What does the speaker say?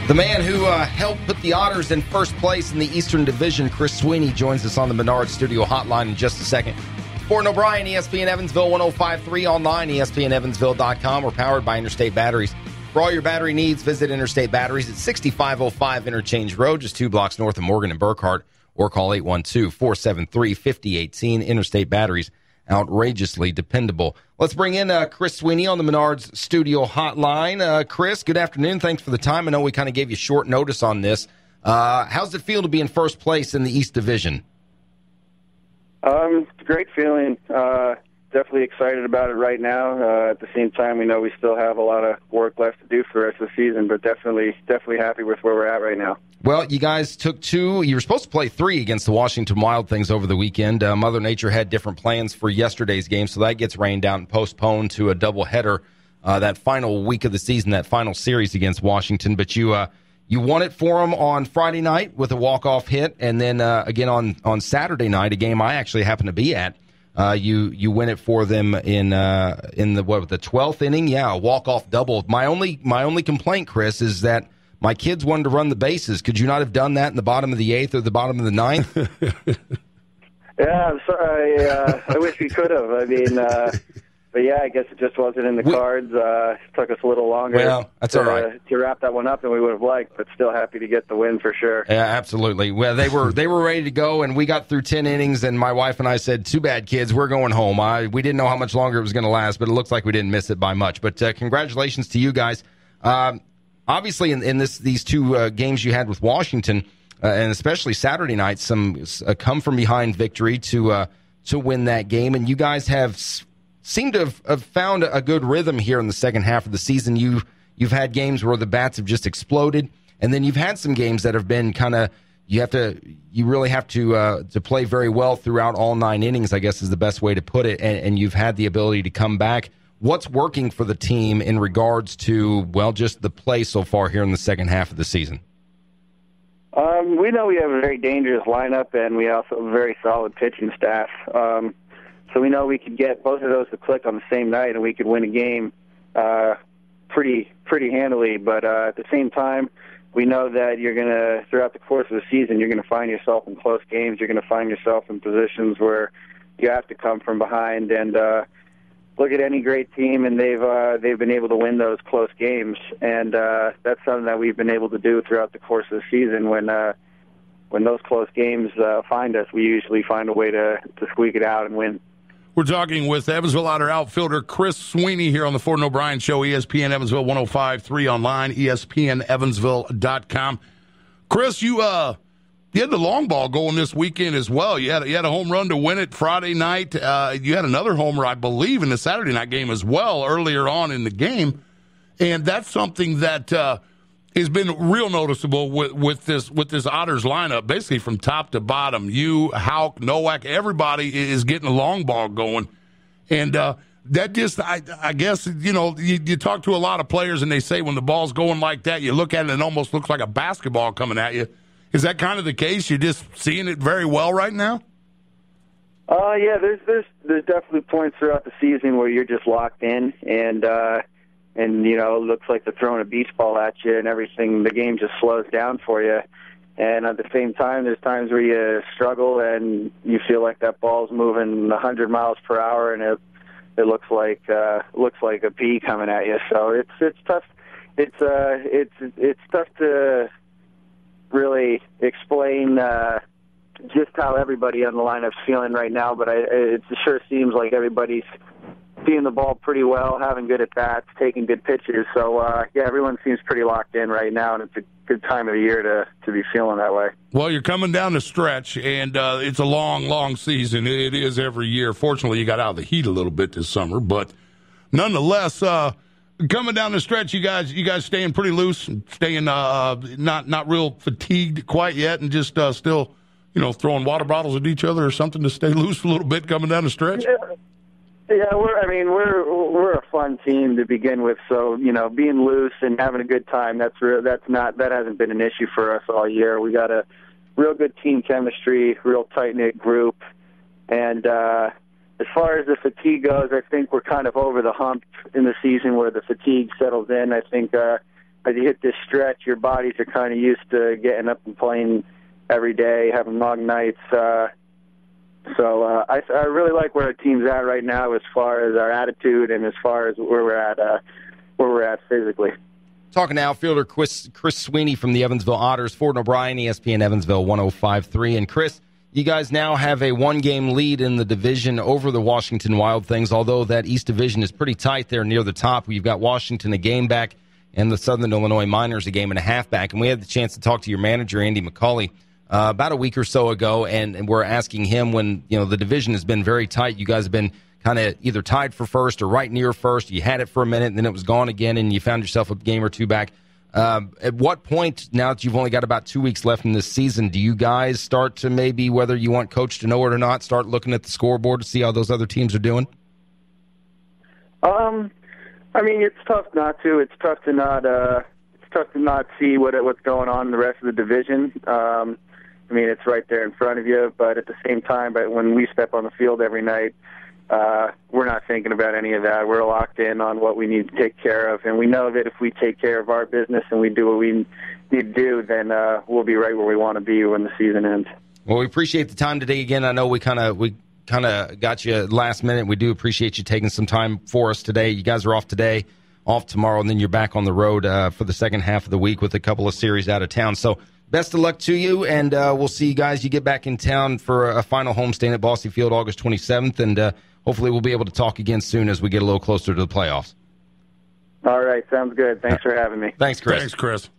The man who helped put the Otters in first place in the Eastern Division, Chris Sweeney, joins us on the Menard Studio Hotline in just a second. Ford and O'Brien, ESPN Evansville 105.3, online, ESPNEvansville.com. We're powered by Interstate Batteries. For all your battery needs, visit Interstate Batteries at 6505 Interchange Road, just 2 blocks north of Morgan and Burkhardt, or call 812-473-5018. Interstate Batteries, outrageously dependable. Let's bring in Chris Sweeney on the Menards Studio Hotline. Chris, good afternoon. Thanks for the time. I know we kind of gave you short notice on this. How's it feel to be in first place in the East Division? It's a great feeling. Definitely excited about it right now. At the same time, we know we still have a lot of work left to do for the rest of the season, but definitely happy with where we're at right now. Well, you guys took 2. You were supposed to play 3 against the Washington Wild Things over the weekend. Mother Nature had different plans for yesterday's game, so that gets rained out and postponed to a doubleheader that final week of the season, that final series against Washington. But you won it for them on Friday night with a walk-off hit, and then again on Saturday night, a game I actually happened to be at. You win it for them in the 12th inning. Yeah, a walk-off double. My only complaint, Chris, is that my kids wanted to run the bases. Could you not have done that in the bottom of the 8th or the bottom of the 9th? Yeah, I'm sorry. I wish we could have. I mean, but yeah, I guess it just wasn't in the cards. It took us a little longer that's all right. To wrap that one up than we would have liked, but still happy to get the win for sure. Yeah, absolutely. Well, they were ready to go, and we got through 10 innings, and my wife and I said, too bad, kids, we're going home. We didn't know how much longer it was going to last, but it looks like we didn't miss it by much. But congratulations to you guys. Obviously, in these 2 games you had with Washington, and especially Saturday night, some come-from-behind victory to win that game, and you guys have seem to have found a good rhythm here in the second half of the season. You've had games where the bats have just exploded, and then you've had some games that have been kind of you really have to play very well throughout all 9 innings, I guess is the best way to put it, and you've had the ability to come back. What's working for the team in regards to, well, just the play so far here in the second half of the season? We know we have a very dangerous lineup, and we also have a very solid pitching staff. So we know we could get both of those to click on the same night, and we could win a game pretty handily. But at the same time, we know that you're going to, throughout the course of the season, you're going to find yourself in close games. You're going to find yourself in positions where you have to come from behind. And look at any great team, and they've been able to win those close games. And that's something that we've been able to do throughout the course of the season. When those close games find us, we usually find a way to squeak it out and win. We're talking with Evansville Otter outfielder Chris Sweeney here on the Ford and O'Brien Show, ESPN Evansville 105.3 online, ESPNEvansville.com. Chris, you had the long ball going this weekend as well. You had a home run to win it Friday night. You had another homer, I believe, in the Saturday night game as well earlier on in the game. And that's something that has been real noticeable with this Otters lineup, basically from top to bottom. You, Houck, Nowak, everybody is getting a long ball going. And that just, I guess, you talk to a lot of players and they say when the ball's going like that, you look at it and it almost looks like a basketball coming at you. Is that kind of the case? You're just seeing it very well right now? Yeah, there's definitely points throughout the season where you're just locked in, and it looks like they're throwing a beach ball at you and everything. The game just slows down for you. And at the same time, there's times where you struggle and you feel like that ball's moving 100 miles per hour, and it looks like a pea coming at you. So it's tough. It's tough to really explain just how everybody on the lineup's feeling right now. But it sure seems like everybody's seeing the ball pretty well, having good at-bats, taking good pitches. So, everyone seems pretty locked in right now, and it's a good time of the year to be feeling that way. Well, you're coming down the stretch, and it's a long, long season. It is every year. Fortunately, you got out of the heat a little bit this summer, but nonetheless, coming down the stretch, you guys staying pretty loose, staying not real fatigued quite yet, and just still, throwing water bottles at each other or something to stay loose a little bit coming down the stretch. Yeah, we're a fun team to begin with. So being loose and having a good time, that hasn't been an issue for us all year. We got a real good team chemistry, real tight knit group, and as far as the fatigue goes, I think we're kind of over the hump in the season where the fatigue settles in. I think as you hit this stretch, your bodies are kind of used to getting up and playing every day, having long nights. I really like where our team's at right now as far as our attitude and as far as where we're at physically. Talking to outfielder Chris Sweeney from the Evansville Otters, Ford and O'Brien, ESPN Evansville 105.3. And Chris, you guys now have a one-game lead in the division over the Washington Wild Things, although that East Division is pretty tight there near the top. You've got Washington a game back and the Southern Illinois Miners a game and a half back. And we had the chance to talk to your manager, Andy McCauley, about a week or so ago, and we're asking him when, the division has been very tight. You guys have been kind of either tied for first or right near first. You had it for a minute, and then it was gone again, and you found yourself a game or two back. At what point, now that you've only got about 2 weeks left in this season, do you guys start to maybe, whether you want coach to know it or not, start looking at the scoreboard to see how those other teams are doing? It's tough not to. It's tough to not see what's going on in the rest of the division. It's right there in front of you, but at the same time, when we step on the field every night, we're not thinking about any of that. We're locked in on what we need to take care of, and we know that if we take care of our business and we do what we need to do, then we'll be right where we want to be when the season ends. Well, we appreciate the time today. Again, I know we kind of got you last minute. We do appreciate you taking some time for us today. You guys are off today, off tomorrow, and then you're back on the road for the second half of the week with a couple of series out of town. So best of luck to you, and we'll see you guys. You get back in town for a final homestand at Bosse Field August 27th, and hopefully we'll be able to talk again soon as we get a little closer to the playoffs. All right, sounds good. Thanks for having me. Thanks, Chris. Thanks, Chris.